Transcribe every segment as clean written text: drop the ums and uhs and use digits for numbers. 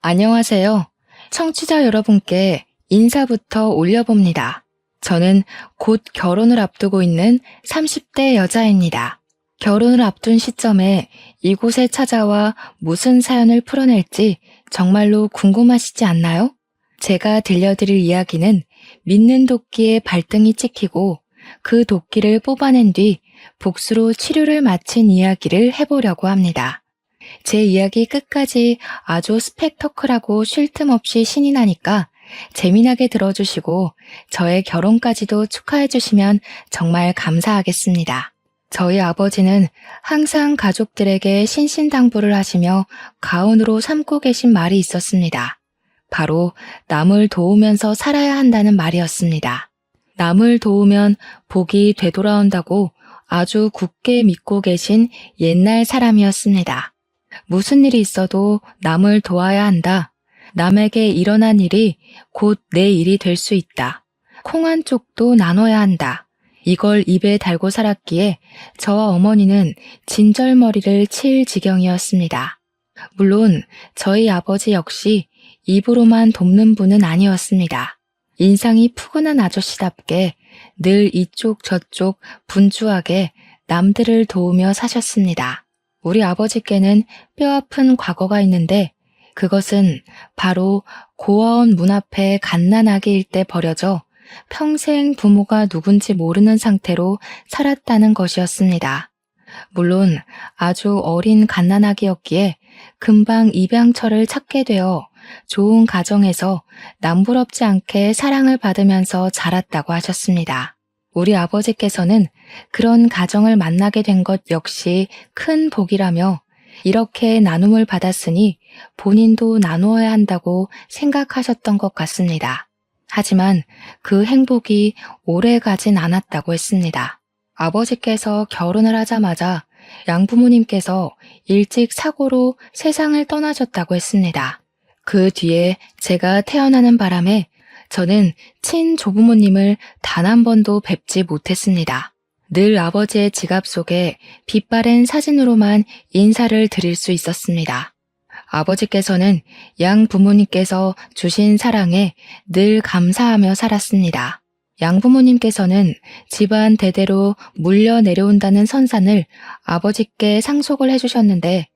안녕하세요. 청취자 여러분께 인사부터 올려봅니다. 저는 곧 결혼을 앞두고 있는 30대 여자입니다. 결혼을 앞둔 시점에 이곳에 찾아와 무슨 사연을 풀어낼지 정말로 궁금하시지 않나요? 제가 들려드릴 이야기는 믿는 도끼에 발등이 찍히고 그 도끼를 뽑아낸 뒤 복수로 치료를 마친 이야기를 해보려고 합니다. 제 이야기 끝까지 아주 스펙터클하고 쉴 틈 없이 신이 나니까 재미나게 들어주시고 저의 결혼까지도 축하해 주시면 정말 감사하겠습니다. 저희 아버지는 항상 가족들에게 신신당부를 하시며 가훈으로 삼고 계신 말이 있었습니다. 바로 남을 도우면서 살아야 한다는 말이었습니다. 남을 도우면 복이 되돌아온다고 아주 굳게 믿고 계신 옛날 사람이었습니다. 무슨 일이 있어도 남을 도와야 한다. 남에게 일어난 일이 곧 내 일이 될 수 있다. 콩 한 쪽도 나눠야 한다. 이걸 입에 달고 살았기에 저와 어머니는 진절머리를 칠 지경이었습니다. 물론 저희 아버지 역시 입으로만 돕는 분은 아니었습니다. 인상이 푸근한 아저씨답게 늘 이쪽 저쪽 분주하게 남들을 도우며 사셨습니다. 우리 아버지께는 뼈아픈 과거가 있는데 그것은 바로 고아원 문 앞에 갓난아기일 때 버려져 평생 부모가 누군지 모르는 상태로 살았다는 것이었습니다. 물론 아주 어린 갓난아기였기에 금방 입양처를 찾게 되어 좋은 가정에서 남부럽지 않게 사랑을 받으면서 자랐다고 하셨습니다. 우리 아버지께서는 그런 가정을 만나게 된 것 역시 큰 복이라며 이렇게 나눔을 받았으니 본인도 나누어야 한다고 생각하셨던 것 같습니다. 하지만 그 행복이 오래 가진 않았다고 했습니다. 아버지께서 결혼을 하자마자 양부모님께서 일찍 사고로 세상을 떠나셨다고 했습니다. 그 뒤에 제가 태어나는 바람에 저는 친조부모님을 단 한 번도 뵙지 못했습니다. 늘 아버지의 지갑 속에 빛바랜 사진으로만 인사를 드릴 수 있었습니다. 아버지께서는 양 부모님께서 주신 사랑에 늘 감사하며 살았습니다. 양부모님께서는 집안 대대로 물려 내려온다는 선산을 아버지께 상속을 해주셨는데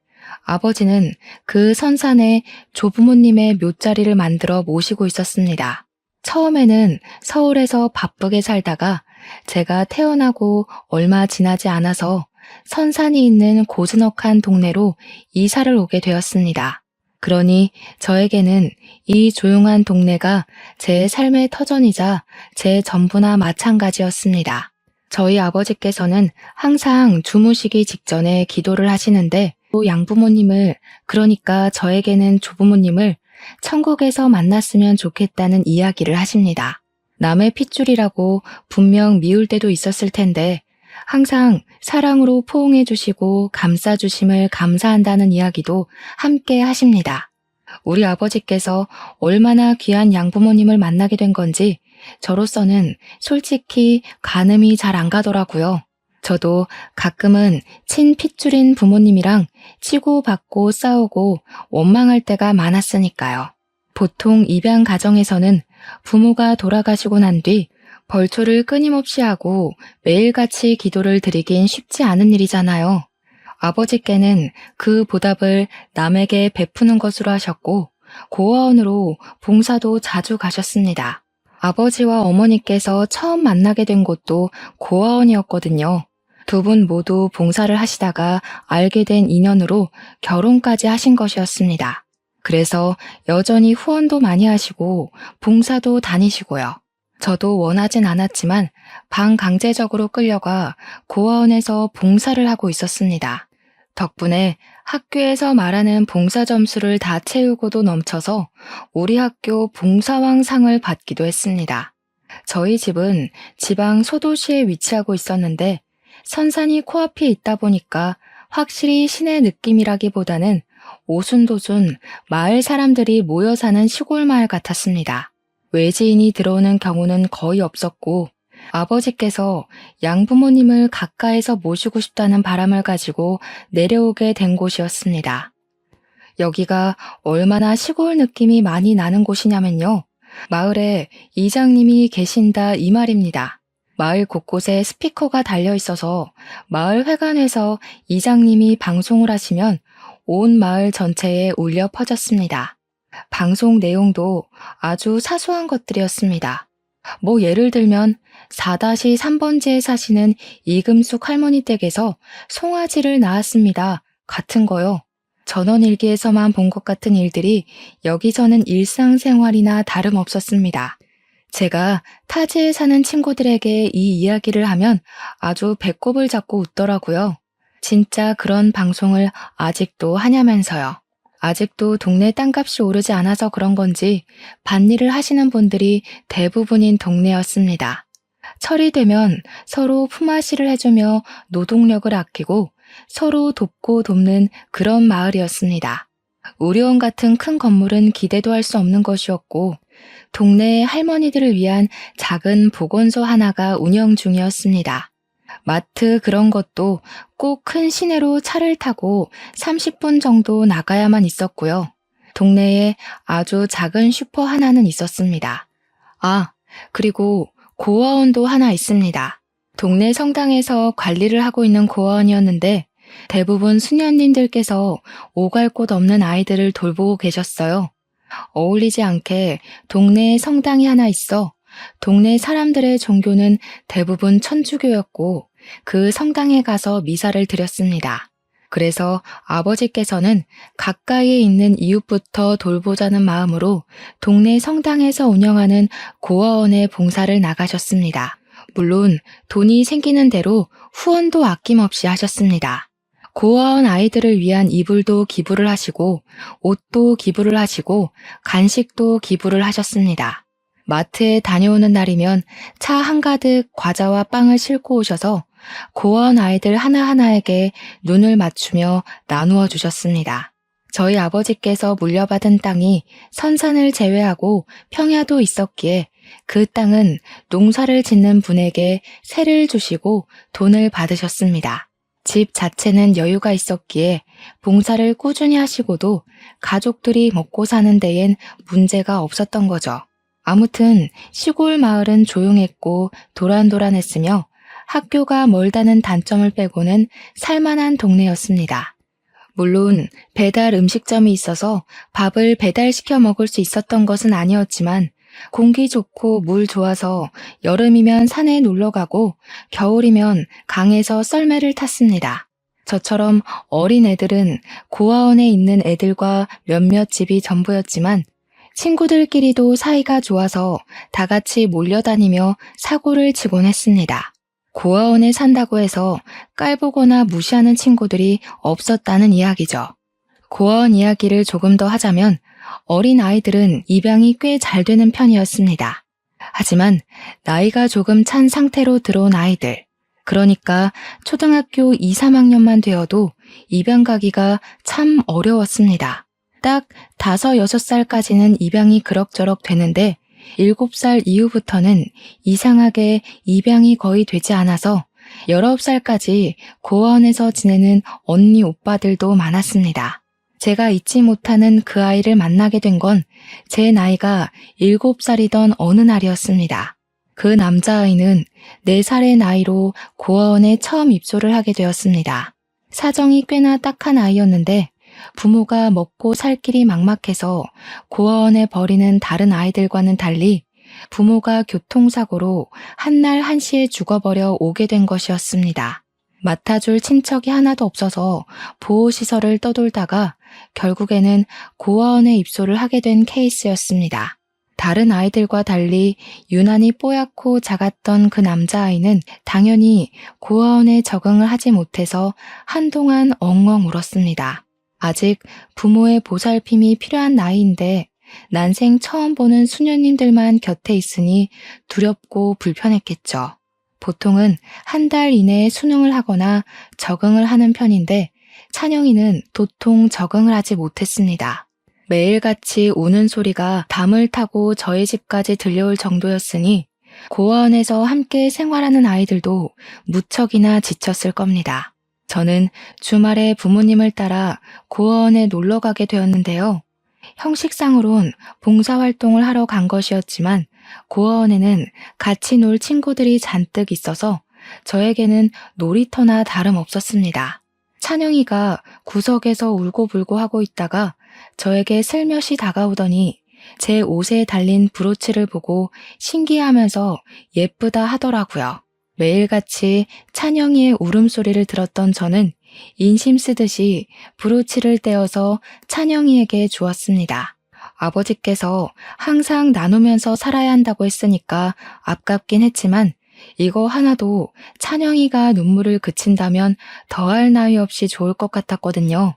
아버지는 그 선산에 조부모님의 묘자리를 만들어 모시고 있었습니다. 처음에는 서울에서 바쁘게 살다가 제가 태어나고 얼마 지나지 않아서 선산이 있는 고즈넉한 동네로 이사를 오게 되었습니다. 그러니 저에게는 이 조용한 동네가 제 삶의 터전이자 제 전부나 마찬가지였습니다. 저희 아버지께서는 항상 주무시기 직전에 기도를 하시는데 또 양부모님을, 그러니까 저에게는 조부모님을 천국에서 만났으면 좋겠다는 이야기를 하십니다. 남의 핏줄이라고 분명 미울 때도 있었을 텐데 항상 사랑으로 포옹해 주시고 감싸 주심을 감사한다는 이야기도 함께 하십니다. 우리 아버지께서 얼마나 귀한 양부모님을 만나게 된 건지 저로서는 솔직히 가늠이 잘 안 가더라고요. 저도 가끔은 친핏줄인 부모님이랑 치고받고 싸우고 원망할 때가 많았으니까요. 보통 입양 가정에서는 부모가 돌아가시고 난 뒤 벌초를 끊임없이 하고 매일같이 기도를 드리긴 쉽지 않은 일이잖아요. 아버지께는 그 보답을 남에게 베푸는 것으로 하셨고 고아원으로 봉사도 자주 가셨습니다. 아버지와 어머니께서 처음 만나게 된 곳도 고아원이었거든요. 두 분 모두 봉사를 하시다가 알게 된 인연으로 결혼까지 하신 것이었습니다. 그래서 여전히 후원도 많이 하시고 봉사도 다니시고요. 저도 원하진 않았지만 반강제적으로 끌려가 고아원에서 봉사를 하고 있었습니다. 덕분에 학교에서 말하는 봉사 점수를 다 채우고도 넘쳐서 우리 학교 봉사왕상을 받기도 했습니다. 저희 집은 지방 소도시에 위치하고 있었는데 선산이 코앞에 있다 보니까 확실히 시내 느낌이라기보다는 오순도순 마을 사람들이 모여 사는 시골 마을 같았습니다. 외지인이 들어오는 경우는 거의 없었고 아버지께서 양부모님을 가까이서 모시고 싶다는 바람을 가지고 내려오게 된 곳이었습니다. 여기가 얼마나 시골 느낌이 많이 나는 곳이냐면요. 마을에 이장님이 계신다 이 말입니다. 마을 곳곳에 스피커가 달려 있어서 마을 회관에서 이장님이 방송을 하시면 온 마을 전체에 울려 퍼졌습니다. 방송 내용도 아주 사소한 것들이었습니다. 뭐 예를 들면 4-3번지에 사시는 이금숙 할머니 댁에서 송아지를 낳았습니다. 같은 거요. 전원일기에서만 본 것 같은 일들이 여기서는 일상생활이나 다름없었습니다. 제가 타지에 사는 친구들에게 이 이야기를 하면 아주 배꼽을 잡고 웃더라고요. 진짜 그런 방송을 아직도 하냐면서요. 아직도 동네 땅값이 오르지 않아서 그런 건지 밭일을 하시는 분들이 대부분인 동네였습니다. 철이 되면 서로 품앗이를 해주며 노동력을 아끼고 서로 돕고 돕는 그런 마을이었습니다. 우리원 같은 큰 건물은 기대도 할 수 없는 것이었고 동네의 할머니들을 위한 작은 보건소 하나가 운영 중이었습니다. 마트 그런 것도 꼭 큰 시내로 차를 타고 30분 정도 나가야만 있었고요. 동네에 아주 작은 슈퍼 하나는 있었습니다. 아, 그리고 고아원도 하나 있습니다. 동네 성당에서 관리를 하고 있는 고아원이었는데 대부분 수녀님들께서 오갈 곳 없는 아이들을 돌보고 계셨어요. 어울리지 않게 동네에 성당이 하나 있어 동네 사람들의 종교는 대부분 천주교였고 그 성당에 가서 미사를 드렸습니다. 그래서 아버지께서는 가까이에 있는 이웃부터 돌보자는 마음으로 동네 성당에서 운영하는 고아원에 봉사를 나가셨습니다. 물론 돈이 생기는 대로 후원도 아낌없이 하셨습니다. 고아원 아이들을 위한 이불도 기부를 하시고 옷도 기부를 하시고 간식도 기부를 하셨습니다. 마트에 다녀오는 날이면 차 한가득 과자와 빵을 싣고 오셔서 고아원 아이들 하나하나에게 눈을 맞추며 나누어 주셨습니다. 저희 아버지께서 물려받은 땅이 선산을 제외하고 평야도 있었기에 그 땅은 농사를 짓는 분에게 세를 주시고 돈을 받으셨습니다. 집 자체는 여유가 있었기에 봉사를 꾸준히 하시고도 가족들이 먹고 사는 데엔 문제가 없었던 거죠. 아무튼 시골 마을은 조용했고 도란도란했으며 학교가 멀다는 단점을 빼고는 살만한 동네였습니다. 물론 배달 음식점이 있어서 밥을 배달시켜 먹을 수 있었던 것은 아니었지만 공기 좋고 물 좋아서 여름이면 산에 놀러 가고 겨울이면 강에서 썰매를 탔습니다. 저처럼 어린 애들은 고아원에 있는 애들과 몇몇 집이 전부였지만 친구들끼리도 사이가 좋아서 다 같이 몰려다니며 사고를 치곤 했습니다. 고아원에 산다고 해서 깔보거나 무시하는 친구들이 없었다는 이야기죠. 고아원 이야기를 조금 더 하자면 어린 아이들은 입양이 꽤 잘 되는 편이었습니다. 하지만 나이가 조금 찬 상태로 들어온 아이들, 그러니까 초등학교 2, 3학년만 되어도 입양 가기가 참 어려웠습니다. 딱 5, 6살까지는 입양이 그럭저럭 되는데 7살 이후부터는 이상하게 입양이 거의 되지 않아서 19살까지 고아원에서 지내는 언니 오빠들도 많았습니다. 제가 잊지 못하는 그 아이를 만나게 된 건 제 나이가 7살이던 어느 날이었습니다. 그 남자아이는 4살의 나이로 고아원에 처음 입소를 하게 되었습니다. 사정이 꽤나 딱한 아이였는데 부모가 먹고 살 길이 막막해서 고아원에 버리는 다른 아이들과는 달리 부모가 교통사고로 한날 한시에 죽어버려 오게 된 것이었습니다. 맡아줄 친척이 하나도 없어서 보호시설을 떠돌다가 결국에는 고아원에 입소를 하게 된 케이스였습니다. 다른 아이들과 달리 유난히 뽀얗고 작았던 그 남자아이는 당연히 고아원에 적응을 하지 못해서 한동안 엉엉 울었습니다. 아직 부모의 보살핌이 필요한 나이인데 난생 처음 보는 수녀님들만 곁에 있으니 두렵고 불편했겠죠. 보통은 한 달 이내에 수능을 하거나 적응을 하는 편인데 찬영이는 도통 적응을 하지 못했습니다. 매일같이 우는 소리가 담을 타고 저희 집까지 들려올 정도였으니 고아원에서 함께 생활하는 아이들도 무척이나 지쳤을 겁니다. 저는 주말에 부모님을 따라 고아원에 놀러 가게 되었는데요. 형식상으론 봉사활동을 하러 간 것이었지만 고아원에는 같이 놀 친구들이 잔뜩 있어서 저에게는 놀이터나 다름없었습니다. 찬영이가 구석에서 울고불고 하고 있다가 저에게 슬며시 다가오더니 제 옷에 달린 브로치를 보고 신기해하면서 예쁘다 하더라고요. 매일같이 찬영이의 울음소리를 들었던 저는 인심 쓰듯이 브로치를 떼어서 찬영이에게 주었습니다. 아버지께서 항상 나누면서 살아야 한다고 했으니까 아깝긴 했지만 이거 하나도 찬영이가 눈물을 그친다면 더할 나위 없이 좋을 것 같았거든요.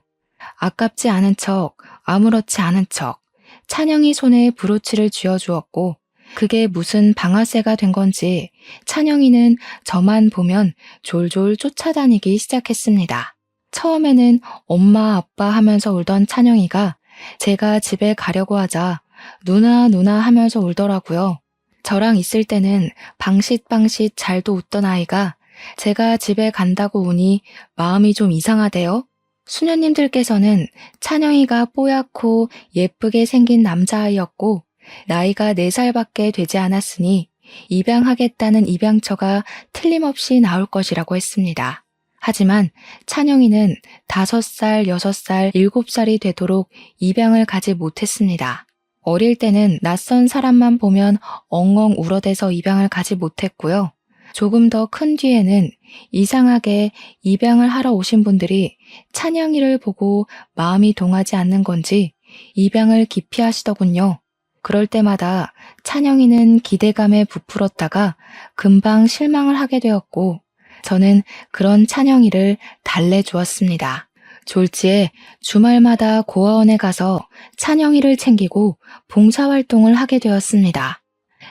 아깝지 않은 척, 아무렇지 않은 척, 찬영이 손에 브로치를 쥐어주었고 그게 무슨 방아쇠가 된 건지 찬영이는 저만 보면 졸졸 쫓아다니기 시작했습니다. 처음에는 엄마 아빠 하면서 울던 찬영이가 제가 집에 가려고 하자 누나 누나 하면서 울더라고요. 저랑 있을 때는 방싯방싯 잘도 웃던 아이가 제가 집에 간다고 우니 마음이 좀 이상하대요. 수녀님들께서는 찬영이가 뽀얗고 예쁘게 생긴 남자아이였고 나이가 4살밖에 되지 않았으니 입양하겠다는 입양처가 틀림없이 나올 것이라고 했습니다. 하지만 찬영이는 5살, 6살, 7살이 되도록 입양을 가지 못했습니다. 어릴 때는 낯선 사람만 보면 엉엉 울어대서 입양을 가지 못했고요. 조금 더 큰 뒤에는 이상하게 입양을 하러 오신 분들이 찬영이를 보고 마음이 동하지 않는 건지 입양을 기피하시더군요. 그럴 때마다 찬영이는 기대감에 부풀었다가 금방 실망을 하게 되었고 저는 그런 찬영이를 달래주었습니다. 졸지에 주말마다 고아원에 가서 찬영이를 챙기고 봉사활동을 하게 되었습니다.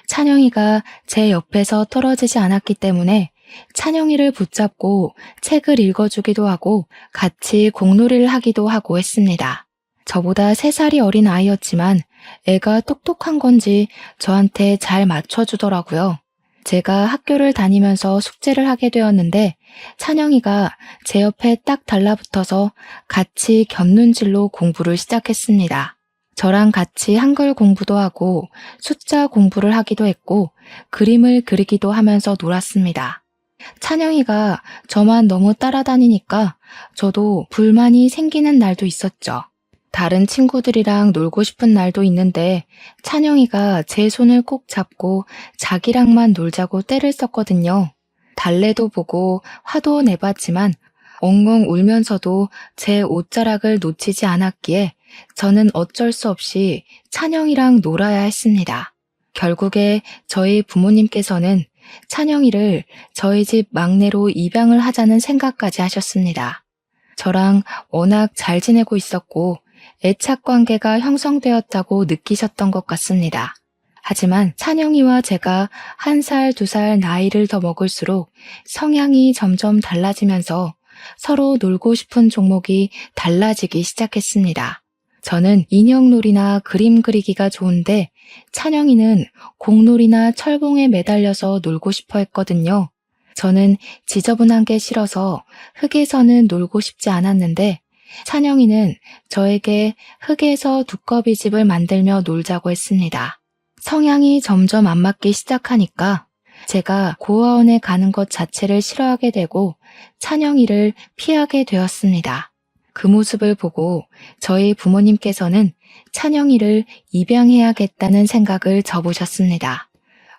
찬영이가 제 옆에서 떨어지지 않았기 때문에 찬영이를 붙잡고 책을 읽어주기도 하고 같이 공놀이를 하기도 하고 했습니다. 저보다 3살이 어린 아이였지만 애가 똑똑한 건지 저한테 잘 맞춰주더라고요. 제가 학교를 다니면서 숙제를 하게 되었는데 찬영이가 제 옆에 딱 달라붙어서 같이 곁눈질로 공부를 시작했습니다. 저랑 같이 한글 공부도 하고 숫자 공부를 하기도 했고 그림을 그리기도 하면서 놀았습니다. 찬영이가 저만 너무 따라다니니까 저도 불만이 생기는 날도 있었죠. 다른 친구들이랑 놀고 싶은 날도 있는데 찬영이가 제 손을 꼭 잡고 자기랑만 놀자고 떼를 썼거든요. 달래도 보고 화도 내봤지만 엉엉 울면서도 제 옷자락을 놓치지 않았기에 저는 어쩔 수 없이 찬영이랑 놀아야 했습니다. 결국에 저희 부모님께서는 찬영이를 저희 집 막내로 입양을 하자는 생각까지 하셨습니다. 저랑 워낙 잘 지내고 있었고 애착 관계가 형성되었다고 느끼셨던 것 같습니다. 하지만 찬영이와 제가 1살, 2살 나이를 더 먹을수록 성향이 점점 달라지면서 서로 놀고 싶은 종목이 달라지기 시작했습니다. 저는 인형놀이나 그림 그리기가 좋은데 찬영이는 공놀이나 철봉에 매달려서 놀고 싶어 했거든요. 저는 지저분한 게 싫어서 흙에서는 놀고 싶지 않았는데 찬영이는 저에게 흙에서 두꺼비 집을 만들며 놀자고 했습니다. 성향이 점점 안 맞기 시작하니까 제가 고아원에 가는 것 자체를 싫어하게 되고 찬영이를 피하게 되었습니다. 그 모습을 보고 저희 부모님께서는 찬영이를 입양해야겠다는 생각을 접으셨습니다.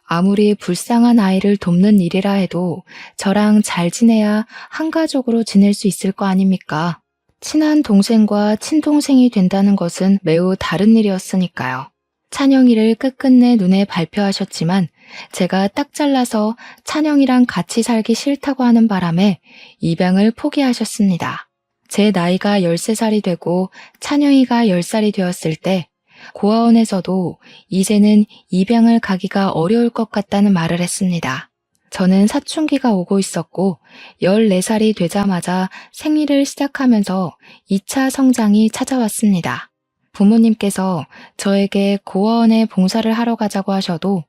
아무리 불쌍한 아이를 돕는 일이라 해도 저랑 잘 지내야 한가족으로 지낼 수 있을 거 아닙니까? 친한 동생과 친동생이 된다는 것은 매우 다른 일이었으니까요. 찬영이를 끝끝내 눈에 발표하셨지만 제가 딱 잘라서 찬영이랑 같이 살기 싫다고 하는 바람에 입양을 포기하셨습니다. 제 나이가 13살이 되고 찬영이가 10살이 되었을 때 고아원에서도 이제는 입양을 가기가 어려울 것 같다는 말을 했습니다. 저는 사춘기가 오고 있었고 14살이 되자마자 생리를 시작하면서 2차 성장이 찾아왔습니다. 부모님께서 저에게 고아원에 봉사를 하러 가자고 하셔도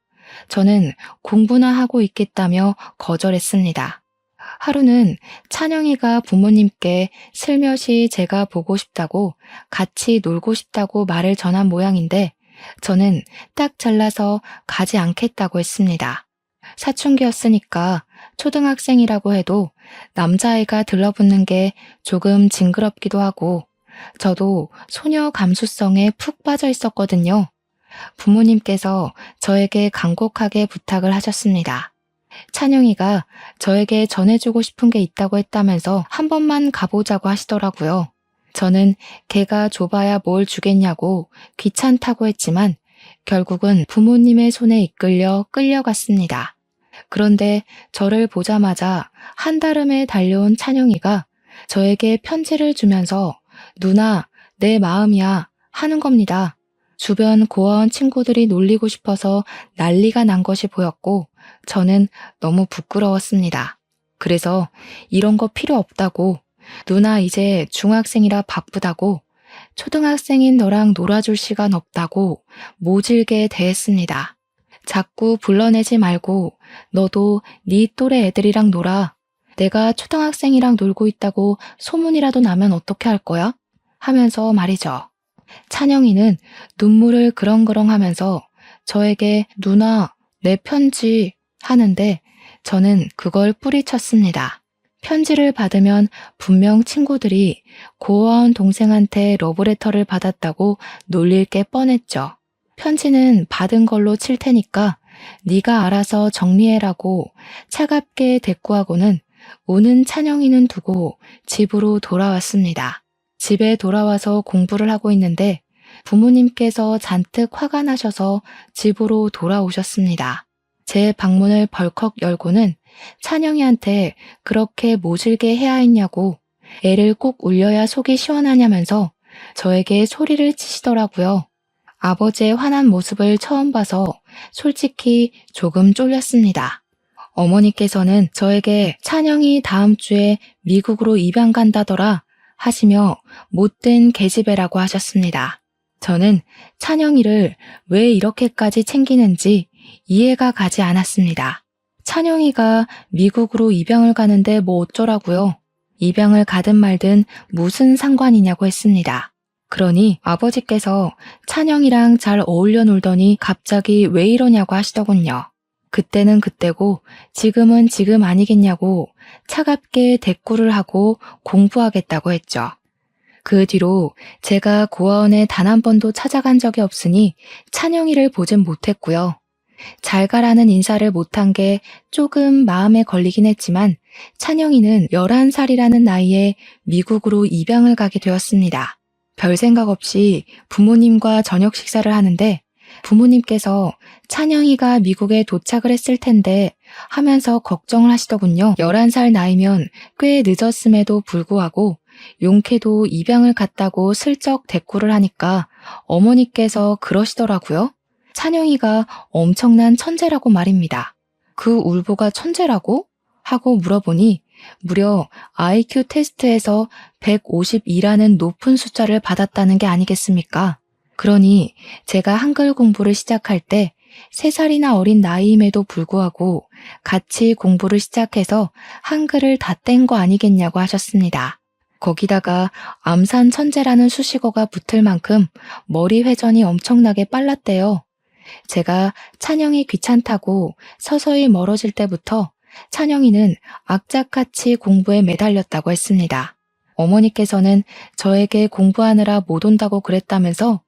저는 공부나 하고 있겠다며 거절했습니다. 하루는 찬영이가 부모님께 슬며시 제가 보고 싶다고 같이 놀고 싶다고 말을 전한 모양인데 저는 딱 잘라서 가지 않겠다고 했습니다. 사춘기였으니까 초등학생이라고 해도 남자아이가 들러붙는 게 조금 징그럽기도 하고 저도 소녀 감수성에 푹 빠져 있었거든요. 부모님께서 저에게 간곡하게 부탁을 하셨습니다. 찬영이가 저에게 전해주고 싶은 게 있다고 했다면서 한 번만 가보자고 하시더라고요. 저는 걔가 줘봐야 뭘 주겠냐고 귀찮다고 했지만 결국은 부모님의 손에 이끌려 끌려갔습니다. 그런데 저를 보자마자 한달음에 달려온 찬영이가 저에게 편지를 주면서 누나, 내 마음이야 하는 겁니다. 주변 고아원 친구들이 놀리고 싶어서 난리가 난 것이 보였고 저는 너무 부끄러웠습니다. 그래서 이런 거 필요 없다고, 누나 이제 중학생이라 바쁘다고, 초등학생인 너랑 놀아줄 시간 없다고 모질게 대했습니다. 자꾸 불러내지 말고 너도 네 또래 애들이랑 놀아. 내가 초등학생이랑 놀고 있다고 소문이라도 나면 어떻게 할 거야? 하면서 말이죠. 찬영이는 눈물을 그렁그렁 하면서 저에게 누나, 내 편지 하는데 저는 그걸 뿌리쳤습니다. 편지를 받으면 분명 친구들이 고아원 동생한테 러브레터를 받았다고 놀릴 게 뻔했죠. 편지는 받은 걸로 칠 테니까 네가 알아서 정리해라고 차갑게 대꾸하고는 우는 찬영이는 두고 집으로 돌아왔습니다. 집에 돌아와서 공부를 하고 있는데 부모님께서 잔뜩 화가 나셔서 집으로 돌아오셨습니다. 제 방문을 벌컥 열고는 찬영이한테 그렇게 모질게 해야 했냐고 애를 꼭 울려야 속이 시원하냐면서 저에게 소리를 치시더라고요. 아버지의 화난 모습을 처음 봐서 솔직히 조금 쫄렸습니다. 어머니께서는 저에게 찬영이 다음 주에 미국으로 입양 간다더라 하시며 못된 계집애라고 하셨습니다. 저는 찬영이를 왜 이렇게까지 챙기는지 이해가 가지 않았습니다. 찬영이가 미국으로 입양을 가는데 뭐 어쩌라고요? 입양을 가든 말든 무슨 상관이냐고 했습니다. 그러니 아버지께서 찬영이랑 잘 어울려 놀더니 갑자기 왜 이러냐고 하시더군요. 그때는 그때고 지금은 지금 아니겠냐고 차갑게 대꾸를 하고 공부하겠다고 했죠. 그 뒤로 제가 고아원에 단 한 번도 찾아간 적이 없으니 찬영이를 보진 못했고요. 잘 가라는 인사를 못한 게 조금 마음에 걸리긴 했지만 찬영이는 11살이라는 나이에 미국으로 입양을 가게 되었습니다. 별 생각 없이 부모님과 저녁 식사를 하는데 부모님께서 찬영이가 미국에 도착을 했을 텐데 하면서 걱정을 하시더군요. 11살 나이면 꽤 늦었음에도 불구하고 용케도 입양을 갔다고 슬쩍 대꾸를 하니까 어머니께서 그러시더라고요. 찬영이가 엄청난 천재라고 말입니다. 그 울보가 천재라고? 하고 물어보니 무려 IQ 테스트에서 152라는 높은 숫자를 받았다는 게 아니겠습니까? 그러니 제가 한글 공부를 시작할 때 3살이나 어린 나이임에도 불구하고 같이 공부를 시작해서 한글을 다 뗀 거 아니겠냐고 하셨습니다. 거기다가 암산 천재라는 수식어가 붙을 만큼 머리 회전이 엄청나게 빨랐대요. 제가 찬영이 귀찮다고 서서히 멀어질 때부터 찬영이는 악착같이 공부에 매달렸다고 했습니다. 어머니께서는 저에게 공부하느라 못 온다고 그랬다면서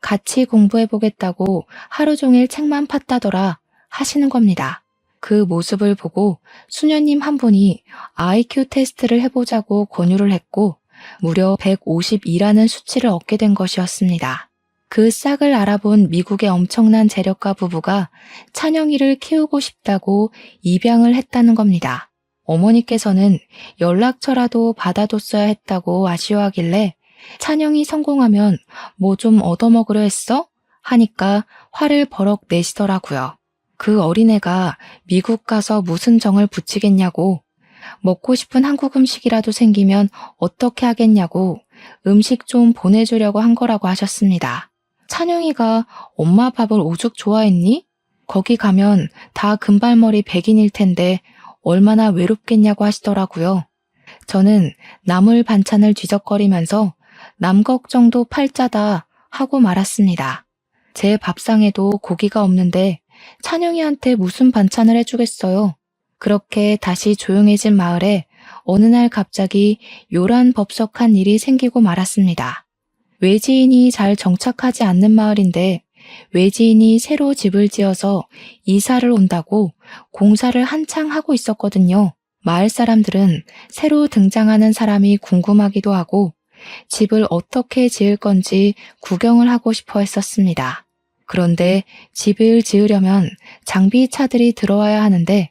같이 공부해보겠다고 하루 종일 책만 팠다더라 하시는 겁니다. 그 모습을 보고 수녀님 한 분이 IQ 테스트를 해보자고 권유를 했고 무려 152라는 수치를 얻게 된 것이었습니다. 그 싹을 알아본 미국의 엄청난 재력가 부부가 찬영이를 키우고 싶다고 입양을 했다는 겁니다. 어머니께서는 연락처라도 받아뒀어야 했다고 아쉬워하길래 찬영이 성공하면 뭐 좀 얻어먹으려 했어? 하니까 화를 버럭 내시더라고요. 그 어린애가 미국 가서 무슨 정을 붙이겠냐고, 먹고 싶은 한국 음식이라도 생기면 어떻게 하겠냐고 음식 좀 보내주려고 한 거라고 하셨습니다. 찬영이가 엄마 밥을 오죽 좋아했니? 거기 가면 다 금발머리 백인일 텐데 얼마나 외롭겠냐고 하시더라고요. 저는 나물 반찬을 뒤적거리면서 남 걱정도 팔자다 하고 말았습니다. 제 밥상에도 고기가 없는데 찬영이한테 무슨 반찬을 해주겠어요. 그렇게 다시 조용해진 마을에 어느 날 갑자기 요란법석한 일이 생기고 말았습니다. 외지인이 잘 정착하지 않는 마을인데 외지인이 새로 집을 지어서 이사를 온다고 공사를 한창 하고 있었거든요. 마을 사람들은 새로 등장하는 사람이 궁금하기도 하고 집을 어떻게 지을 건지 구경을 하고 싶어 했었습니다. 그런데 집을 지으려면 장비차들이 들어와야 하는데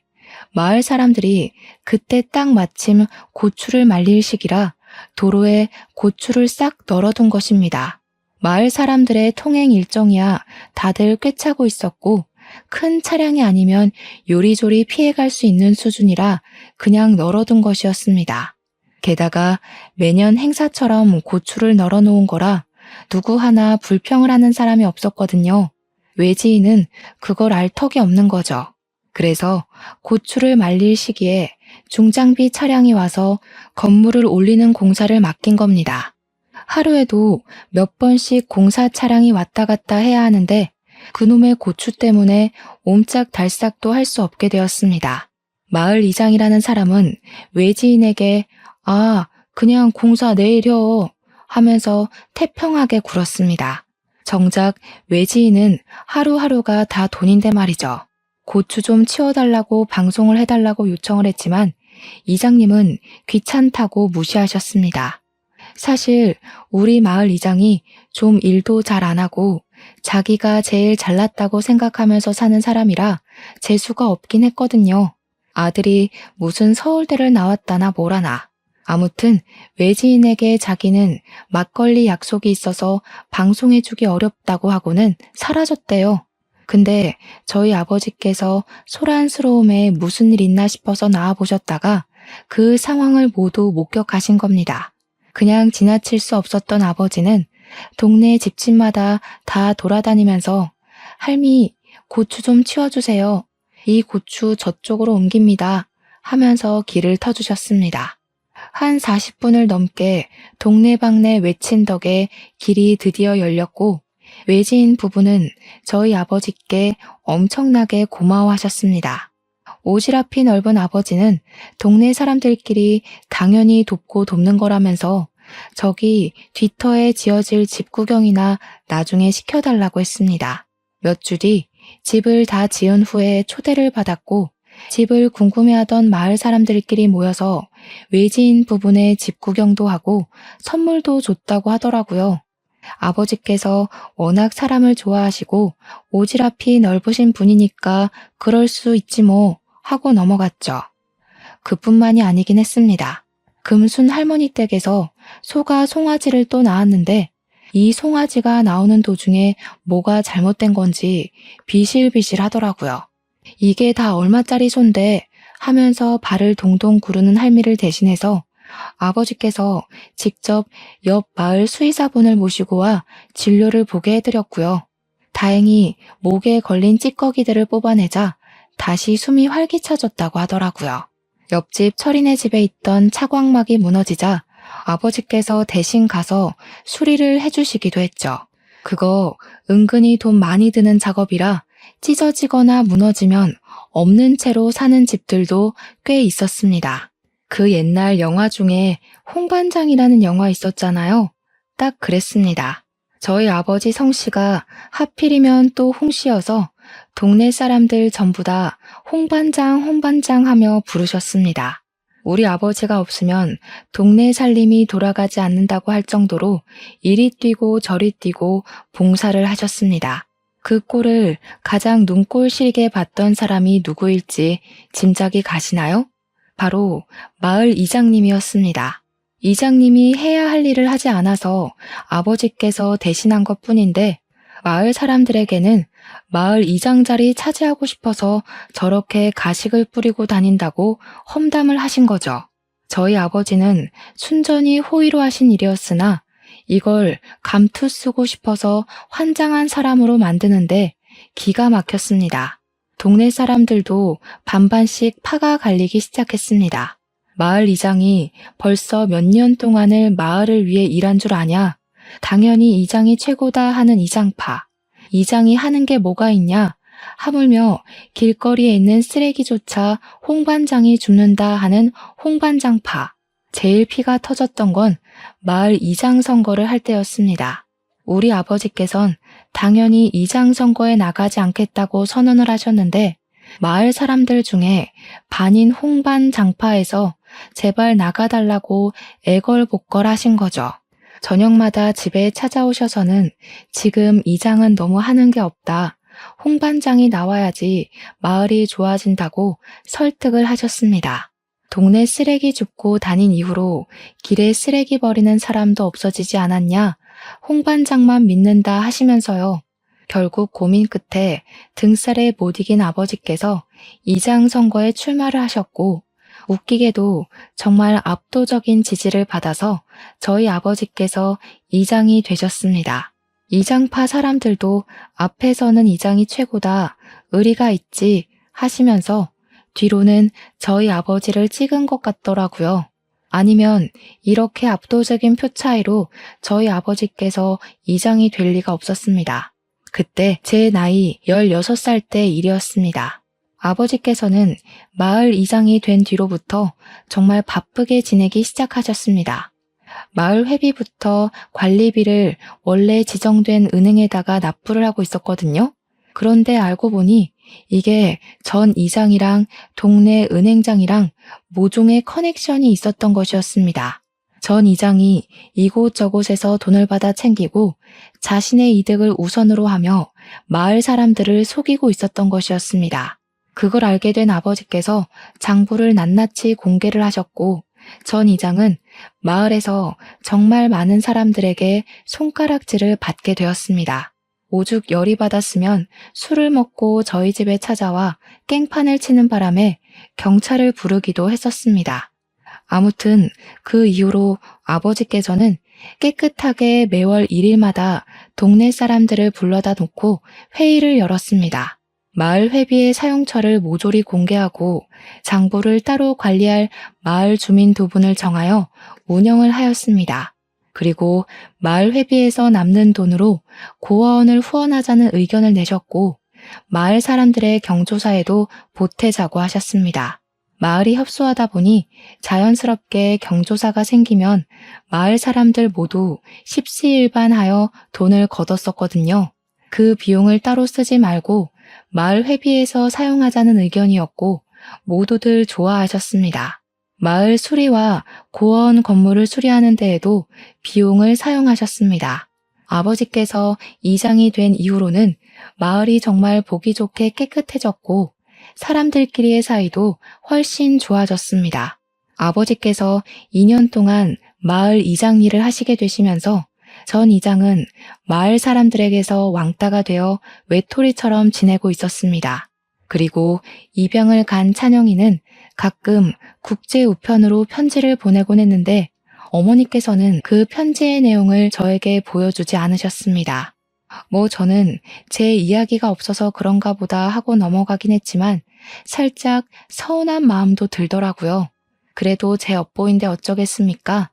마을 사람들이 그때 딱 마침 고추를 말릴 시기라 도로에 고추를 싹 널어둔 것입니다. 마을 사람들의 통행 일정이야 다들 꿰차고 있었고 큰 차량이 아니면 요리조리 피해갈 수 있는 수준이라 그냥 널어둔 것이었습니다. 게다가 매년 행사처럼 고추를 널어놓은 거라 누구 하나 불평을 하는 사람이 없었거든요. 외지인은 그걸 알 턱이 없는 거죠. 그래서 고추를 말릴 시기에 중장비 차량이 와서 건물을 올리는 공사를 맡긴 겁니다. 하루에도 몇 번씩 공사 차량이 왔다 갔다 해야 하는데 그놈의 고추 때문에 옴짝달싹도 할 수 없게 되었습니다. 마을 이장이라는 사람은 외지인에게 그냥 공사 내일요 하면서 태평하게 굴었습니다. 정작 외지인은 하루하루가 다 돈인데 말이죠. 고추 좀 치워달라고 방송을 해달라고 요청을 했지만 이장님은 귀찮다고 무시하셨습니다. 사실 우리 마을 이장이 좀 일도 잘 안 하고 자기가 제일 잘났다고 생각하면서 사는 사람이라 재수가 없긴 했거든요. 아들이 무슨 서울대를 나왔다나 뭐라나. 아무튼 외지인에게 자기는 막걸리 약속이 있어서 방송해주기 어렵다고 하고는 사라졌대요. 근데 저희 아버지께서 소란스러움에 무슨 일 있나 싶어서 나와보셨다가 그 상황을 모두 목격하신 겁니다. 그냥 지나칠 수 없었던 아버지는 동네 집집마다 다 돌아다니면서 할미, 고추 좀 치워주세요. 이 고추 저쪽으로 옮깁니다. 하면서 길을 터주셨습니다. 한 40분을 넘게 동네방네 외친 덕에 길이 드디어 열렸고 외지인 부부는 저희 아버지께 엄청나게 고마워하셨습니다. 오지랖이 넓은 아버지는 동네 사람들끼리 당연히 돕고 돕는 거라면서 저기 뒤터에 지어질 집 구경이나 나중에 시켜달라고 했습니다. 몇 주 뒤 집을 다 지은 후에 초대를 받았고 집을 궁금해하던 마을 사람들끼리 모여서 외지인 부분의 집 구경도 하고 선물도 줬다고 하더라고요. 아버지께서 워낙 사람을 좋아하시고 오지랖이 넓으신 분이니까 그럴 수 있지 뭐 하고 넘어갔죠. 그뿐만이 아니긴 했습니다. 금순 할머니 댁에서 소가 송아지를 또 낳았는데 이 송아지가 나오는 도중에 뭐가 잘못된 건지 비실비실 하더라고요. 이게 다 얼마짜리 소인데 하면서 발을 동동 구르는 할미를 대신해서 아버지께서 직접 옆 마을 수의사분을 모시고 와 진료를 보게 해드렸고요. 다행히 목에 걸린 찌꺼기들을 뽑아내자 다시 숨이 활기차졌다고 하더라고요. 옆집 철이네 집에 있던 차광막이 무너지자 아버지께서 대신 가서 수리를 해주시기도 했죠. 그거 은근히 돈 많이 드는 작업이라 찢어지거나 무너지면 없는 채로 사는 집들도 꽤 있었습니다. 그 옛날 영화 중에 홍반장이라는 영화 있었잖아요. 딱 그랬습니다. 저희 아버지 성씨가 하필이면 또 홍씨여서 동네 사람들 전부 다 홍반장 홍반장 하며 부르셨습니다. 우리 아버지가 없으면 동네 살림이 돌아가지 않는다고 할 정도로 이리 뛰고 저리 뛰고 봉사를 하셨습니다. 그 꼴을 가장 눈꼴 시리게 봤던 사람이 누구일지 짐작이 가시나요? 바로 마을 이장님이었습니다. 이장님이 해야 할 일을 하지 않아서 아버지께서 대신한 것뿐인데 마을 사람들에게는 마을 이장 자리 차지하고 싶어서 저렇게 가식을 뿌리고 다닌다고 험담을 하신 거죠. 저희 아버지는 순전히 호의로 하신 일이었으나 이걸 감투 쓰고 싶어서 환장한 사람으로 만드는데 기가 막혔습니다. 동네 사람들도 반반씩 파가 갈리기 시작했습니다. 마을 이장이 벌써 몇 년 동안을 마을을 위해 일한 줄 아냐? 당연히 이장이 최고다 하는 이장파. 이장이 하는 게 뭐가 있냐? 하물며 길거리에 있는 쓰레기조차 홍반장이 줍는다 하는 홍반장파. 제일 피가 터졌던 건 마을 이장 선거를 할 때였습니다. 우리 아버지께선 당연히 이장 선거에 나가지 않겠다고 선언을 하셨는데 마을 사람들 중에 반인 홍반장파에서 제발 나가달라고 애걸복걸 하신 거죠. 저녁마다 집에 찾아오셔서는 지금 이장은 너무 하는 게 없다. 홍반장이 나와야지 마을이 좋아진다고 설득을 하셨습니다. 동네 쓰레기 줍고 다닌 이후로 길에 쓰레기 버리는 사람도 없어지지 않았냐? 홍반장만 믿는다 하시면서요. 결국 고민 끝에 등살에 못 이긴 아버지께서 이장 선거에 출마를 하셨고 웃기게도 정말 압도적인 지지를 받아서 저희 아버지께서 이장이 되셨습니다. 이장파 사람들도 앞에서는 이장이 최고다, 의리가 있지 하시면서 뒤로는 저희 아버지를 찍은 것 같더라고요. 아니면 이렇게 압도적인 표 차이로 저희 아버지께서 이장이 될 리가 없었습니다. 그때 제 나이 16살 때 일이었습니다. 아버지께서는 마을 이장이 된 뒤로부터 정말 바쁘게 지내기 시작하셨습니다. 마을 회비부터 관리비를 원래 지정된 은행에다가 납부를 하고 있었거든요. 그런데 알고 보니 이게 전 이장이랑 동네 은행장이랑 모종의 커넥션이 있었던 것이었습니다. 전 이장이 이곳저곳에서 돈을 받아 챙기고 자신의 이득을 우선으로 하며 마을 사람들을 속이고 있었던 것이었습니다. 그걸 알게 된 아버지께서 장부를 낱낱이 공개를 하셨고 전 이장은 마을에서 정말 많은 사람들에게 손가락질을 받게 되었습니다. 오죽 열이 받았으면 술을 먹고 저희 집에 찾아와 깽판을 치는 바람에 경찰을 부르기도 했었습니다. 아무튼 그 이후로 아버지께서는 깨끗하게 매월 1일마다 동네 사람들을 불러다 놓고 회의를 열었습니다. 마을 회비의 사용처를 모조리 공개하고 장부를 따로 관리할 마을 주민 2분을 정하여 운영을 하였습니다. 그리고 마을 회비에서 남는 돈으로 고아원을 후원하자는 의견을 내셨고 마을 사람들의 경조사에도 보태자고 하셨습니다. 마을이 협소하다 보니 자연스럽게 경조사가 생기면 마을 사람들 모두 십시일반하여 돈을 거뒀었거든요. 그 비용을 따로 쓰지 말고 마을 회비에서 사용하자는 의견이었고 모두들 좋아하셨습니다. 마을 수리와 고아원 건물을 수리하는 데에도 비용을 사용하셨습니다. 아버지께서 이장이 된 이후로는 마을이 정말 보기 좋게 깨끗해졌고 사람들끼리의 사이도 훨씬 좋아졌습니다. 아버지께서 2년 동안 마을 이장 일을 하시게 되시면서 전 이장은 마을 사람들에게서 왕따가 되어 외톨이처럼 지내고 있었습니다. 그리고 입양을 간 찬영이는 가끔 국제 우편으로 편지를 보내곤 했는데 어머니께서는 그 편지의 내용을 저에게 보여주지 않으셨습니다. 저는 제 이야기가 없어서 그런가 보다 하고 넘어가긴 했지만 살짝 서운한 마음도 들더라고요. 그래도 제 업보인데 어쩌겠습니까?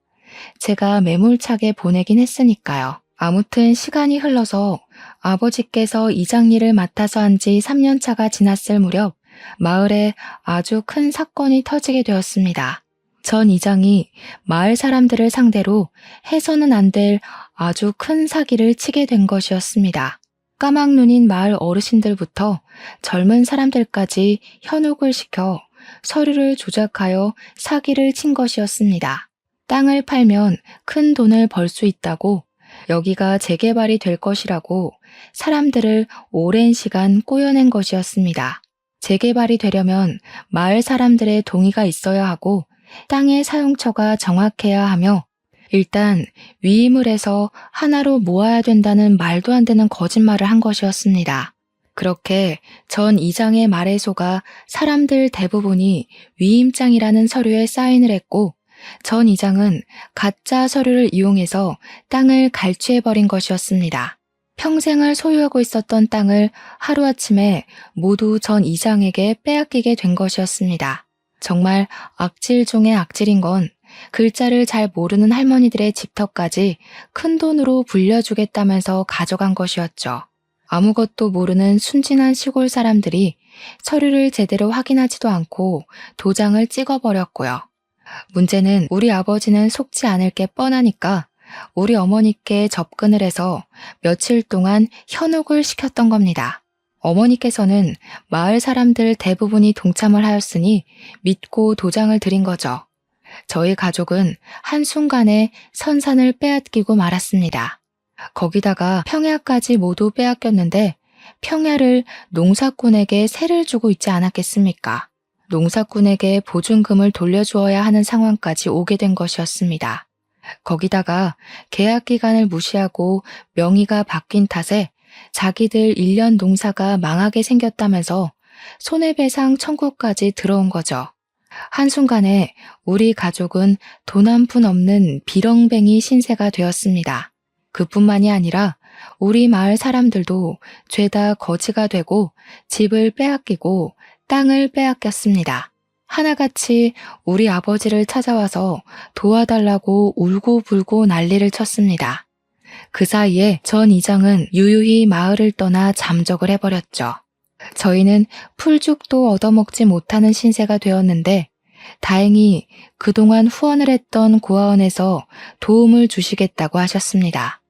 제가 매몰차게 보내긴 했으니까요. 아무튼 시간이 흘러서 아버지께서 이장 일을 맡아서 한 지 3년 차가 지났을 무렵 마을에 아주 큰 사건이 터지게 되었습니다. 전 이장이 마을 사람들을 상대로 해서는 안 될 아주 큰 사기를 치게 된 것이었습니다. 까막눈인 마을 어르신들부터 젊은 사람들까지 현혹을 시켜 서류를 조작하여 사기를 친 것이었습니다. 땅을 팔면 큰 돈을 벌 수 있다고 여기가 재개발이 될 것이라고 사람들을 오랜 시간 꼬여낸 것이었습니다. 재개발이 되려면 마을 사람들의 동의가 있어야 하고 땅의 사용처가 정확해야 하며 일단 위임을 해서 하나로 모아야 된다는 말도 안 되는 거짓말을 한 것이었습니다. 그렇게 전 이장의 말에 속아 사람들 대부분이 위임장이라는 서류에 사인을 했고 전 이장은 가짜 서류를 이용해서 땅을 갈취해버린 것이었습니다. 평생을 소유하고 있었던 땅을 하루아침에 모두 전 이장에게 빼앗기게 된 것이었습니다. 정말 악질 중의 악질인 건 글자를 잘 모르는 할머니들의 집터까지 큰 돈으로 불려주겠다면서 가져간 것이었죠. 아무것도 모르는 순진한 시골 사람들이 서류를 제대로 확인하지도 않고 도장을 찍어버렸고요. 문제는 우리 아버지는 속지 않을 게 뻔하니까 우리 어머니께 접근을 해서 며칠 동안 현혹을 시켰던 겁니다. 어머니께서는 마을 사람들 대부분이 동참을 하였으니 믿고 도장을 드린 거죠. 저희 가족은 한순간에 선산을 빼앗기고 말았습니다. 거기다가 평야까지 모두 빼앗겼는데 평야를 농사꾼에게 세를 주고 있지 않았겠습니까? 농사꾼에게 보증금을 돌려주어야 하는 상황까지 오게 된 것이었습니다. 거기다가 계약 기간을 무시하고 명의가 바뀐 탓에 자기들 1년 농사가 망하게 생겼다면서 손해배상 청구까지 들어온 거죠. 한순간에 우리 가족은 돈 한 푼 없는 비렁뱅이 신세가 되었습니다. 그뿐만이 아니라 우리 마을 사람들도 죄다 거지가 되고 집을 빼앗기고 땅을 빼앗겼습니다. 하나같이 우리 아버지를 찾아와서 도와달라고 울고불고 난리를 쳤습니다. 그 사이에 전 이장은 유유히 마을을 떠나 잠적을 해버렸죠. 저희는 풀죽도 얻어먹지 못하는 신세가 되었는데 다행히 그동안 후원을 했던 고아원에서 도움을 주시겠다고 하셨습니다.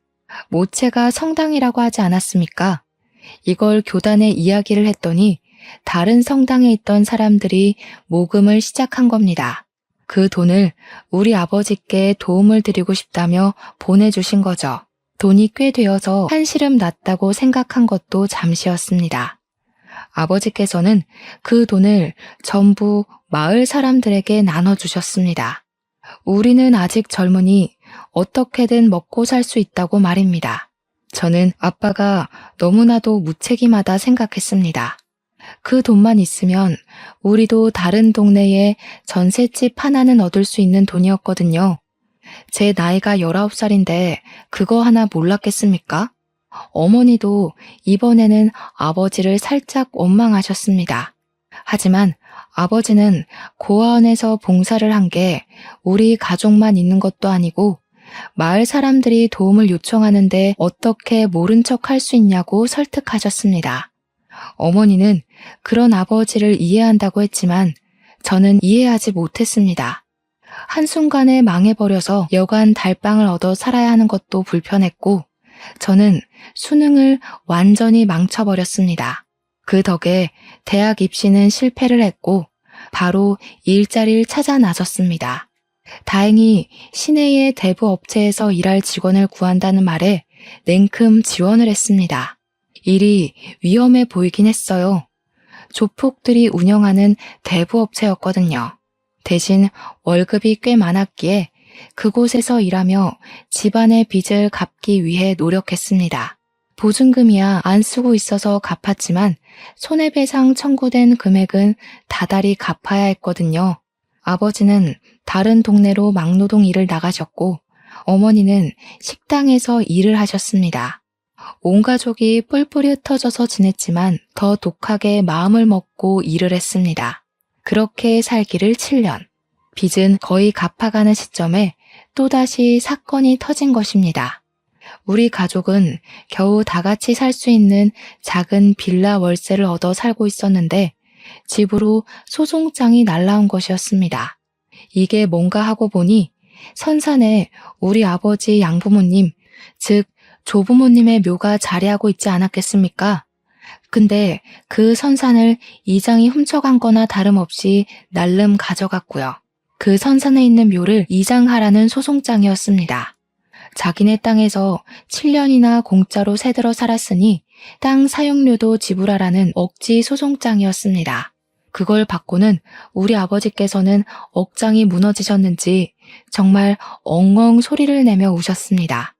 모체가 성당이라고 하지 않았습니까? 이걸 교단에 이야기를 했더니 다른 성당에 있던 사람들이 모금을 시작한 겁니다. 그 돈을 우리 아버지께 도움을 드리고 싶다며 보내주신 거죠. 돈이 꽤 되어서 한시름 났다고 생각한 것도 잠시였습니다. 아버지께서는 그 돈을 전부 마을 사람들에게 나눠주셨습니다. 우리는 아직 젊으니 어떻게든 먹고 살 수 있다고 말입니다. 저는 아빠가 너무나도 무책임하다 생각했습니다. 그 돈만 있으면 우리도 다른 동네에 전셋집 하나는 얻을 수 있는 돈이었거든요. 제 나이가 19살인데 그거 하나 몰랐겠습니까? 어머니도 이번에는 아버지를 살짝 원망하셨습니다. 하지만 아버지는 고아원에서 봉사를 한 게 우리 가족만 있는 것도 아니고 마을 사람들이 도움을 요청하는데 어떻게 모른 척 할 수 있냐고 설득하셨습니다. 어머니는 그런 아버지를 이해한다고 했지만 저는 이해하지 못했습니다. 한순간에 망해버려서 여간 달빵을 얻어 살아야 하는 것도 불편했고 저는 수능을 완전히 망쳐버렸습니다. 그 덕에 대학 입시는 실패를 했고 바로 일자리를 찾아 나섰습니다. 다행히 시내의 대부 업체에서 일할 직원을 구한다는 말에 냉큼 지원을 했습니다. 일이 위험해 보이긴 했어요. 조폭들이 운영하는 대부 업체였거든요. 대신 월급이 꽤 많았기에 그곳에서 일하며 집안의 빚을 갚기 위해 노력했습니다. 보증금이야 안 쓰고 있어서 갚았지만 손해배상 청구된 금액은 다달이 갚아야 했거든요. 아버지는 다른 동네로 막노동 일을 나가셨고 어머니는 식당에서 일을 하셨습니다. 온 가족이 뿔뿔이 흩어져서 지냈지만 더 독하게 마음을 먹고 일을 했습니다. 그렇게 살기를 7년. 빚은 거의 갚아가는 시점에 또다시 사건이 터진 것입니다. 우리 가족은 겨우 다 같이 살 수 있는 작은 빌라 월세를 얻어 살고 있었는데 집으로 소송장이 날라온 것이었습니다. 이게 뭔가 하고 보니 선산에 우리 아버지 양부모님, 즉 조부모님의 묘가 자리하고 있지 않았겠습니까? 근데 그 선산을 이장이 훔쳐간 거나 다름없이 날름 가져갔고요. 그 선산에 있는 묘를 이장하라는 소송장이었습니다. 자기네 땅에서 7년이나 공짜로 새들어 살았으니 땅 사용료도 지불하라는 억지 소송장이었습니다. 그걸 받고는 우리 아버지께서는 억장이 무너지셨는지 정말 엉엉 소리를 내며 우셨습니다.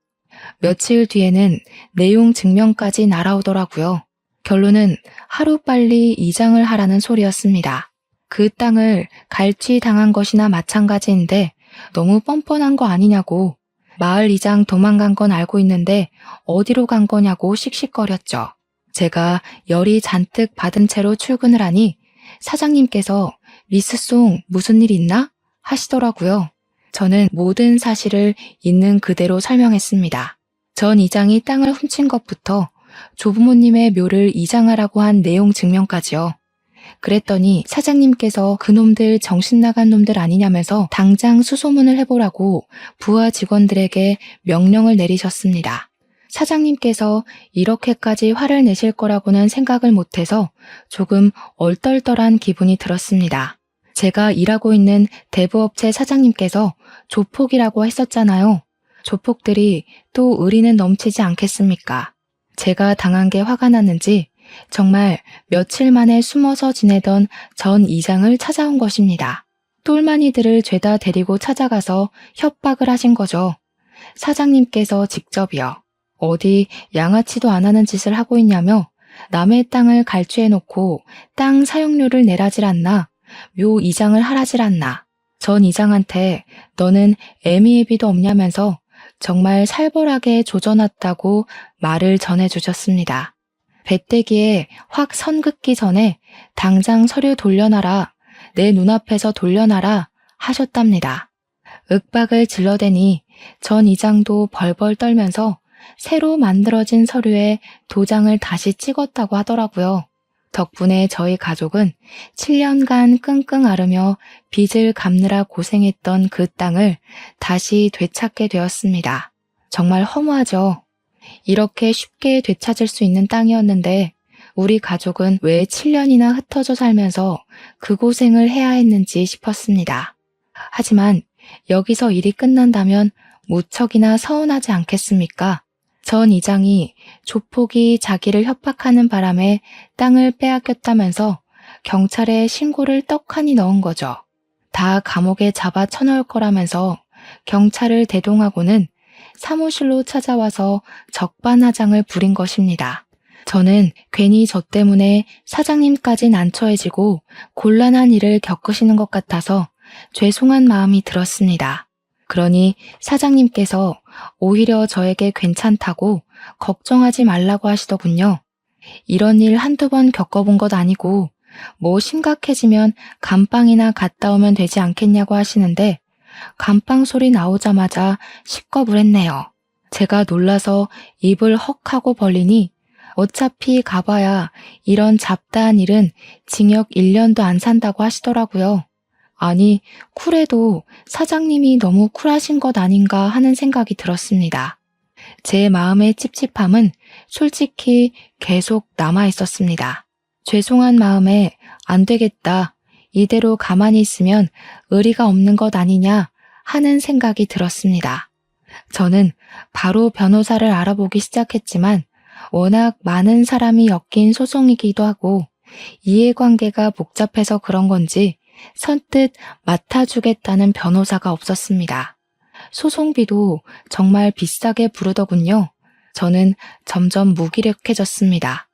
며칠 뒤에는 내용 증명까지 날아오더라고요. 결론은 하루빨리 이장을 하라는 소리였습니다. 그 땅을 갈취당한 것이나 마찬가지인데 너무 뻔뻔한 거 아니냐고. 마을 이장 도망간 건 알고 있는데 어디로 간 거냐고 씩씩거렸죠. 제가 열이 잔뜩 받은 채로 출근을 하니 사장님께서 미스 송 무슨 일 있나? 하시더라고요. 저는 모든 사실을 있는 그대로 설명했습니다. 전 이장이 땅을 훔친 것부터 조부모님의 묘를 이장하라고 한 내용 증명까지요. 그랬더니 사장님께서 그놈들 정신 나간 놈들 아니냐면서 당장 수소문을 해보라고 부하 직원들에게 명령을 내리셨습니다. 사장님께서 이렇게까지 화를 내실 거라고는 생각을 못해서 조금 얼떨떨한 기분이 들었습니다. 제가 일하고 있는 대부업체 사장님께서 조폭이라고 했었잖아요. 조폭들이 또 의리는 넘치지 않겠습니까? 제가 당한 게 화가 났는지 정말 며칠 만에 숨어서 지내던 전 이장을 찾아온 것입니다. 똘마니들을 죄다 데리고 찾아가서 협박을 하신 거죠. 사장님께서 직접이요. 어디 양아치도 안 하는 짓을 하고 있냐며 남의 땅을 갈취해놓고 땅 사용료를 내라질 않나, 묘 이장을 하라질 않나, 전 이장한테 너는 애미애비도 없냐면서 정말 살벌하게 조져놨다고 말을 전해주셨습니다. 배때기에 확 선 긋기 전에 당장 서류 돌려놔라, 내 눈앞에서 돌려놔라 하셨답니다. 윽박을 질러대니 전 이장도 벌벌 떨면서 새로 만들어진 서류에 도장을 다시 찍었다고 하더라고요. 덕분에 저희 가족은 7년간 끙끙 앓으며 빚을 갚느라 고생했던 그 땅을 다시 되찾게 되었습니다. 정말 허무하죠. 이렇게 쉽게 되찾을 수 있는 땅이었는데 우리 가족은 왜 7년이나 흩어져 살면서 그 고생을 해야 했는지 싶었습니다. 하지만 여기서 일이 끝난다면 무척이나 서운하지 않겠습니까? 전 이장이 조폭이 자기를 협박하는 바람에 땅을 빼앗겼다면서 경찰에 신고를 떡하니 넣은 거죠. 다 감옥에 잡아 쳐넣을 거라면서 경찰을 대동하고는 사무실로 찾아와서 적반하장을 부린 것입니다. 저는 괜히 저 때문에 사장님까지 난처해지고 곤란한 일을 겪으시는 것 같아서 죄송한 마음이 들었습니다. 그러니 사장님께서 오히려 저에게 괜찮다고 걱정하지 말라고 하시더군요. 이런 일 한두 번 겪어본 것 아니고 뭐 심각해지면 감방이나 갔다 오면 되지 않겠냐고 하시는데 감방 소리 나오자마자 식겁을 했네요. 제가 놀라서 입을 헉 하고 벌리니 어차피 가봐야 이런 잡다한 일은 징역 1년도 안 산다고 하시더라고요. 아니, 쿨해도 사장님이 너무 쿨하신 것 아닌가 하는 생각이 들었습니다. 제 마음의 찝찝함은 솔직히 계속 남아 있었습니다. 죄송한 마음에 안 되겠다, 이대로 가만히 있으면 의리가 없는 것 아니냐 하는 생각이 들었습니다. 저는 바로 변호사를 알아보기 시작했지만 워낙 많은 사람이 엮인 소송이기도 하고 이해관계가 복잡해서 그런 건지 선뜻 맡아주겠다는 변호사가 없었습니다. 소송비도 정말 비싸게 부르더군요. 저는 점점 무기력해졌습니다.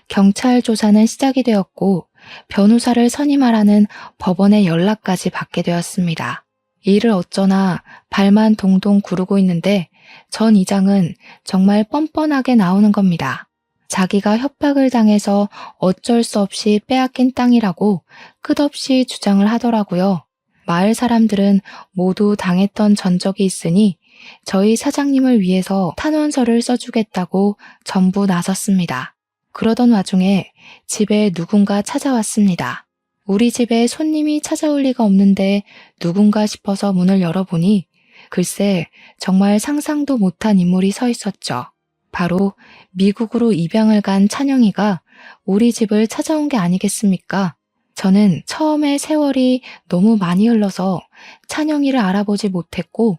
경찰 조사는 시작이 되었고 변호사를 선임하라는 법원의 연락까지 받게 되었습니다. 일을 어쩌나 발만 동동 구르고 있는데 전 이장은 정말 뻔뻔하게 나오는 겁니다. 자기가 협박을 당해서 어쩔 수 없이 빼앗긴 땅이라고 끝없이 주장을 하더라고요. 마을 사람들은 모두 당했던 전적이 있으니 저희 사장님을 위해서 탄원서를 써주겠다고 전부 나섰습니다. 그러던 와중에 집에 누군가 찾아왔습니다. 우리 집에 손님이 찾아올 리가 없는데 누군가 싶어서 문을 열어보니 글쎄 정말 상상도 못한 인물이 서 있었죠. 바로 미국으로 입양을 간 찬영이가 우리 집을 찾아온 게 아니겠습니까? 저는 처음에 세월이 너무 많이 흘러서 찬영이를 알아보지 못했고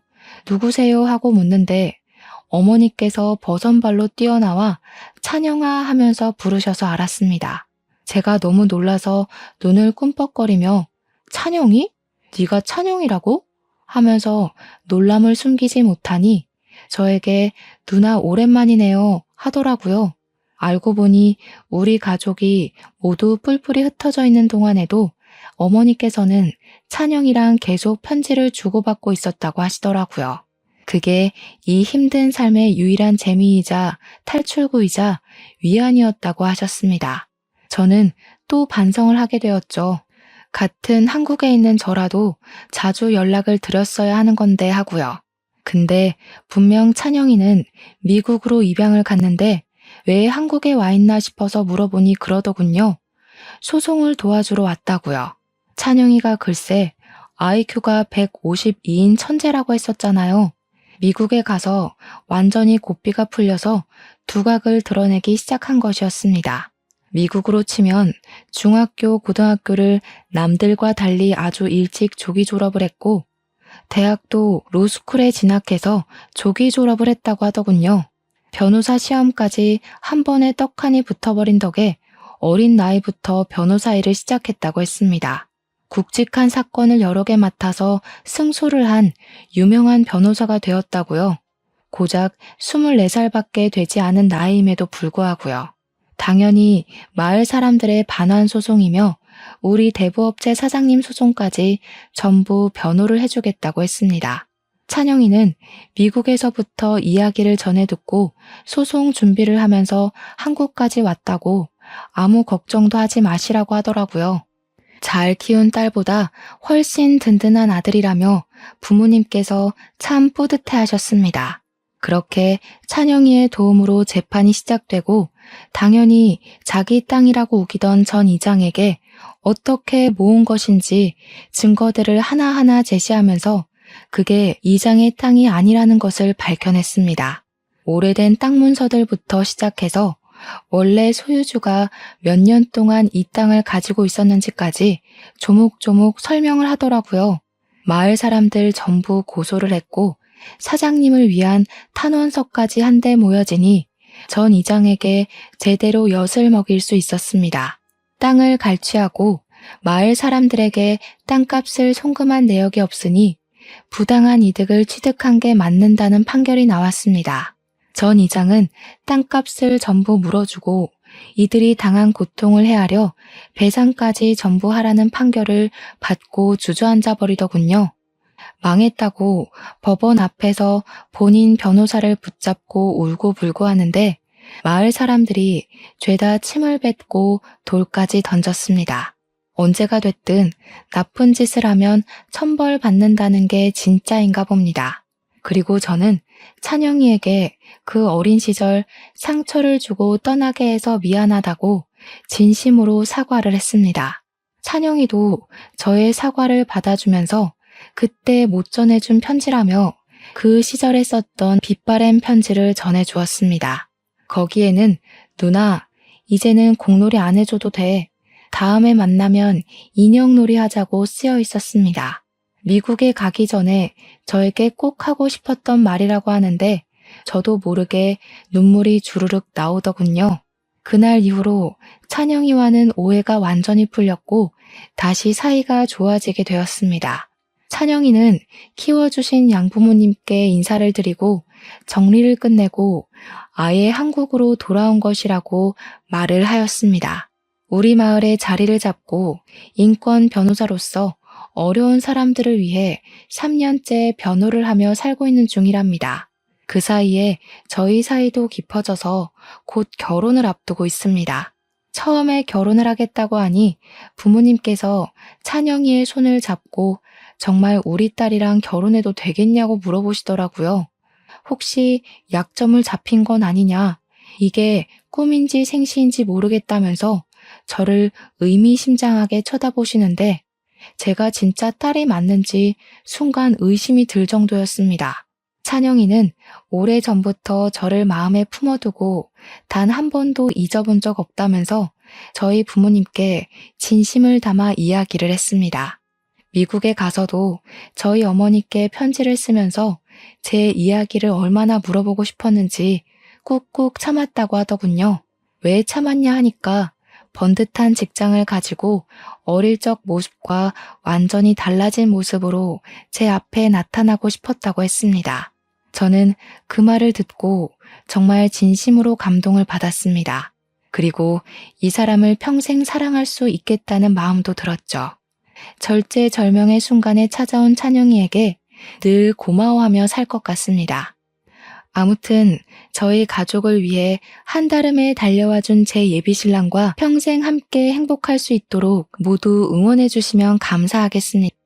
누구세요 하고 묻는데 어머니께서 버선발로 뛰어나와 찬영아 하면서 부르셔서 알았습니다. 제가 너무 놀라서 눈을 꿈뻑거리며 찬영이? 네가 찬영이라고? 하면서 놀람을 숨기지 못하니 저에게 누나 오랜만이네요 하더라고요. 알고 보니 우리 가족이 모두 뿔뿔이 흩어져 있는 동안에도 어머니께서는 찬영이랑 계속 편지를 주고받고 있었다고 하시더라고요. 그게 이 힘든 삶의 유일한 재미이자 탈출구이자 위안이었다고 하셨습니다. 저는 또 반성을 하게 되었죠. 같은 한국에 있는 저라도 자주 연락을 드렸어야 하는 건데 하고요. 근데 분명 찬영이는 미국으로 입양을 갔는데 왜 한국에 와 있나 싶어서 물어보니 그러더군요. 소송을 도와주러 왔다고요. 찬영이가 글쎄 IQ가 152인 천재라고 했었잖아요. 미국에 가서 완전히 고삐가 풀려서 두각을 드러내기 시작한 것이었습니다. 미국으로 치면 중학교, 고등학교를 남들과 달리 아주 일찍 조기 졸업을 했고 대학도 로스쿨에 진학해서 조기 졸업을 했다고 하더군요. 변호사 시험까지 한 번에 떡하니 붙어버린 덕에 어린 나이부터 변호사 일을 시작했다고 했습니다. 굵직한 사건을 여러 개 맡아서 승소를 한 유명한 변호사가 되었다고요. 고작 24살밖에 되지 않은 나이임에도 불구하고요. 당연히 마을 사람들의 반환 소송이며 우리 대부업체 사장님 소송까지 전부 변호를 해주겠다고 했습니다. 찬영이는 미국에서부터 이야기를 전해 듣고 소송 준비를 하면서 한국까지 왔다고 아무 걱정도 하지 마시라고 하더라고요. 잘 키운 딸보다 훨씬 든든한 아들이라며 부모님께서 참 뿌듯해 하셨습니다. 그렇게 찬영이의 도움으로 재판이 시작되고 당연히 자기 땅이라고 우기던 전 이장에게 어떻게 모은 것인지 증거들을 하나하나 제시하면서 그게 이장의 땅이 아니라는 것을 밝혀냈습니다. 오래된 땅 문서들부터 시작해서 원래 소유주가 몇 년 동안 이 땅을 가지고 있었는지까지 조목조목 설명을 하더라고요. 마을 사람들 전부 고소를 했고 사장님을 위한 탄원서까지 한데 모여지니 전 이장에게 제대로 엿을 먹일 수 있었습니다. 땅을 갈취하고 마을 사람들에게 땅값을 송금한 내역이 없으니 부당한 이득을 취득한 게 맞는다는 판결이 나왔습니다. 전 이장은 땅값을 전부 물어주고 이들이 당한 고통을 헤아려 배상까지 전부 하라는 판결을 받고 주저앉아 버리더군요. 망했다고 법원 앞에서 본인 변호사를 붙잡고 울고불고 하는데 마을 사람들이 죄다 침을 뱉고 돌까지 던졌습니다. 언제가 됐든 나쁜 짓을 하면 천벌 받는다는 게 진짜인가 봅니다. 그리고 저는 찬영이에게 그 어린 시절 상처를 주고 떠나게 해서 미안하다고 진심으로 사과를 했습니다. 찬영이도 저의 사과를 받아주면서 그때 못 전해준 편지라며 그 시절에 썼던 빛바랜 편지를 전해주었습니다. 거기에는 누나, 이제는 공놀이 안 해줘도 돼. 다음에 만나면 인형놀이 하자고 쓰여 있었습니다. 미국에 가기 전에 저에게 꼭 하고 싶었던 말이라고 하는데 저도 모르게 눈물이 주르륵 나오더군요. 그날 이후로 찬영이와는 오해가 완전히 풀렸고 다시 사이가 좋아지게 되었습니다. 찬영이는 키워주신 양부모님께 인사를 드리고 정리를 끝내고 아예 한국으로 돌아온 것이라고 말을 하였습니다. 우리 마을에 자리를 잡고 인권 변호사로서 어려운 사람들을 위해 3년째 변호를 하며 살고 있는 중이랍니다. 그 사이에 저희 사이도 깊어져서 곧 결혼을 앞두고 있습니다. 처음에 결혼을 하겠다고 하니 부모님께서 찬영이의 손을 잡고 정말 우리 딸이랑 결혼해도 되겠냐고 물어보시더라고요. 혹시 약점을 잡힌 건 아니냐, 이게 꿈인지 생시인지 모르겠다면서 저를 의미심장하게 쳐다보시는데 제가 진짜 딸이 맞는지 순간 의심이 들 정도였습니다. 찬영이는 오래전부터 저를 마음에 품어두고 단 한 번도 잊어본 적 없다면서 저희 부모님께 진심을 담아 이야기를 했습니다. 미국에 가서도 저희 어머니께 편지를 쓰면서 제 이야기를 얼마나 물어보고 싶었는지 꾹꾹 참았다고 하더군요. 왜 참았냐 하니까 번듯한 직장을 가지고 어릴 적 모습과 완전히 달라진 모습으로 제 앞에 나타나고 싶었다고 했습니다. 저는 그 말을 듣고 정말 진심으로 감동을 받았습니다. 그리고 이 사람을 평생 사랑할 수 있겠다는 마음도 들었죠. 절제절명의 순간에 찾아온 찬영이에게 늘 고마워하며 살 것 같습니다. 아무튼 저희 가족을 위해 한달음에 달려와 준 제 예비신랑과 평생 함께 행복할 수 있도록 모두 응원해 주시면 감사하겠습니다.